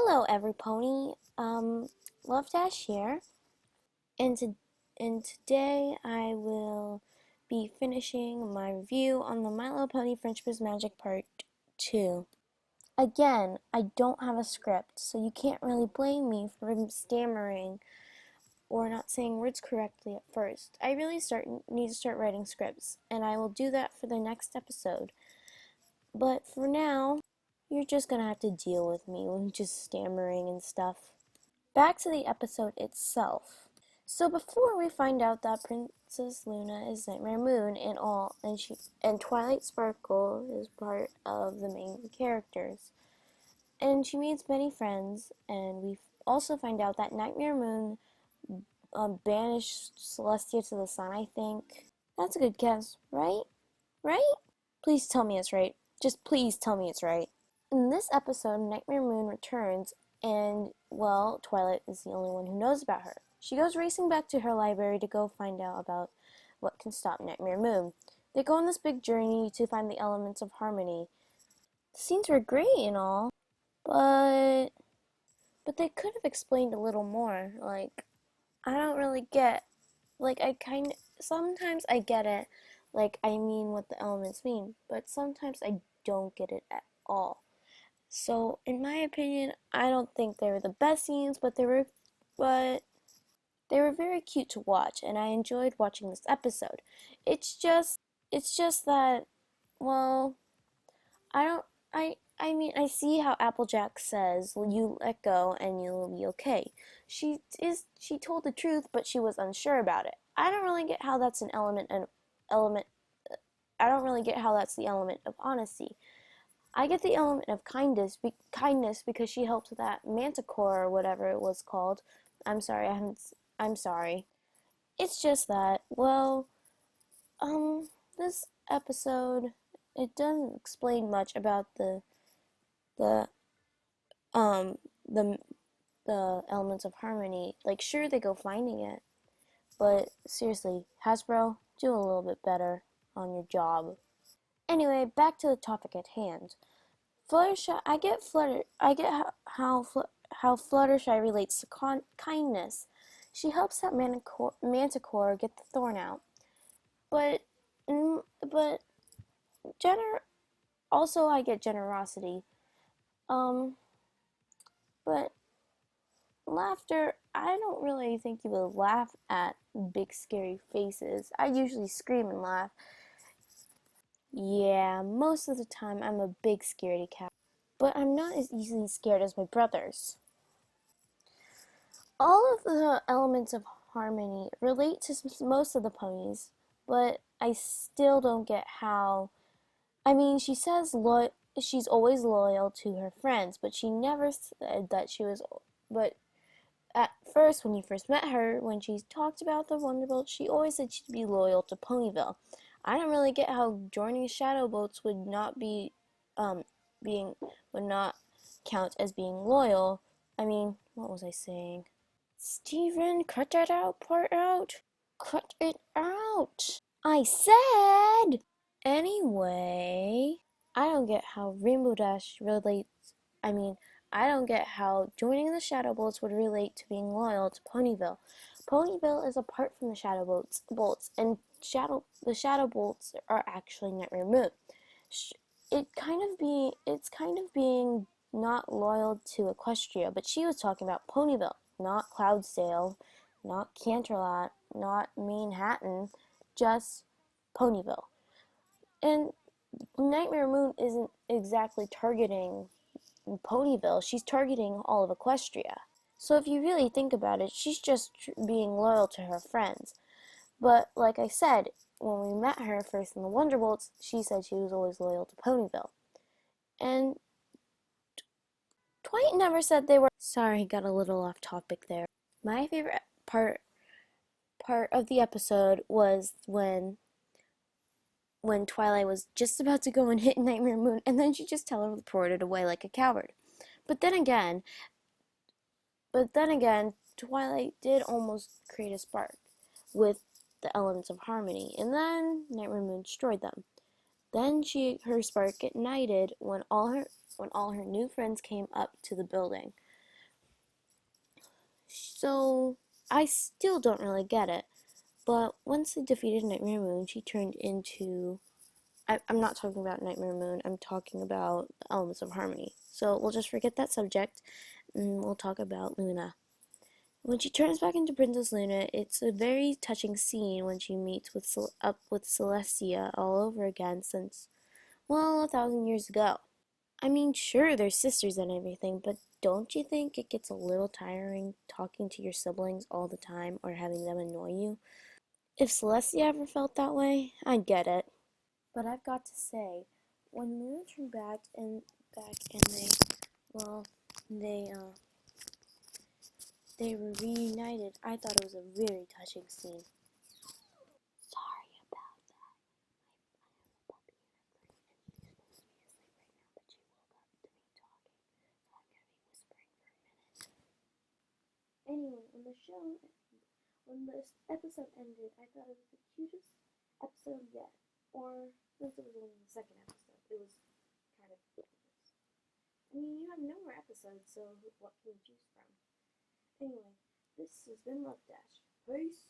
Hello, everypony. Love Dash here, and today I will be finishing my review on the My Little Pony Friendship is Magic Part 2. Again, I don't have a script, so you can't really blame me for stammering or not saying words correctly at first. I really need to start writing scripts, and I will do that for the next episode. But for now, you're just gonna have to deal with me with just stammering and stuff. Back to the episode itself. So before we find out that Princess Luna is Nightmare Moon and Twilight Sparkle is part of the main characters, and she meets many friends, and we also find out that Nightmare Moon banished Celestia to the sun. I think that's a good guess, right? Right? Please tell me it's right. Just please tell me it's right. In this episode, Nightmare Moon returns, and, well, Twilight is the only one who knows about her. She goes racing back to her library to go find out about what can stop Nightmare Moon. They go on this big journey to find the elements of harmony. The scenes were great and all, but they could have explained a little more. I don't really get, sometimes I get it, I mean what the elements mean, but sometimes I don't get it at all. So, in my opinion, I don't think they were the best scenes, but they were very cute to watch, and I enjoyed watching this episode. It's just that, well, I don't I mean, I see how Applejack says, you let go and you'll be okay. She told the truth, but she was unsure about it. I don't really get how that's element I don't really get how that's the element of honesty. I get the element of kindness because she helped that manticore or whatever it was called. I'm sorry. It's just that, well, this episode, it doesn't explain much about the, um, the, the elements of harmony. Sure, they go finding it, but seriously, Hasbro, do a little bit better on your job. Anyway, back to the topic at hand. Fluttershy, I get how Fluttershy relates to kindness. She helps that manticore get the thorn out. But, but, also I get generosity. Um, but laughter, I don't really think you would laugh at big scary faces. I usually scream and laugh. Yeah, most of the time I'm a big scaredy cat, but I'm not as easily scared as my brothers. All of the elements of harmony relate to most of the ponies, but I still don't get how. I mean, she says she's always loyal to her friends, but she never said that she was. But at first, when you first met her, when she talked about the Wonderbolt, she always said she'd be loyal to Ponyville. I don't really get how joining Shadow Boats would not count as being loyal. I mean, what was I saying? Steven, cut that part out. Cut it out. I said. Anyway, I don't get how Rainbow Dash relates. I mean, I don't get how joining the Shadow Bolts would relate to being loyal to Ponyville. Ponyville is apart from the Shadow Bolts, and the Shadow Bolts are actually Nightmare Moon. It's kind of being not loyal to Equestria, but she was talking about Ponyville, not Cloudsdale, not Canterlot, not Manhattan, just Ponyville. And Nightmare Moon isn't exactly targeting Ponyville, she's targeting all of Equestria. So if you really think about it, she's just being loyal to her friends. But like I said, when we met her first in the Wonderbolts, she said she was always loyal to Ponyville. And Twilight never said they were. Sorry, got a little off topic there. My favorite part of the episode was when Twilight was just about to go and hit Nightmare Moon, and then she just teleported away like a coward. But then again, Twilight did almost create a spark with the elements of harmony, and then Nightmare Moon destroyed them. Then her spark ignited when all her new friends came up to the building. So I still don't really get it. But once they defeated Nightmare Moon, she turned into. I'm not talking about Nightmare Moon, I'm talking about the Elements of Harmony. So we'll just forget that subject and we'll talk about Luna. When she turns back into Princess Luna, it's a very touching scene when she meets up with Celestia all over again since, well, 1,000 years ago. I mean, sure, they're sisters and everything, but don't you think it gets a little tiring talking to your siblings all the time or having them annoy you? If Celestia ever felt that way, I get it. But I've got to say, when Luna turned back and well, they uh they were reunited, I thought it was a very touching scene. Sorry about that. I have a puppy and she's supposed to be asleep right now, but she woke up to me talking, so I'm gonna be whispering for a minute. Anyway, when this episode ended, I thought it was the cutest episode yet. Or since it was only the second episode, it was kind of ridiculous. I mean, you have no more episodes, so what can you choose from? Anyway, this has been Love Dash. Peace!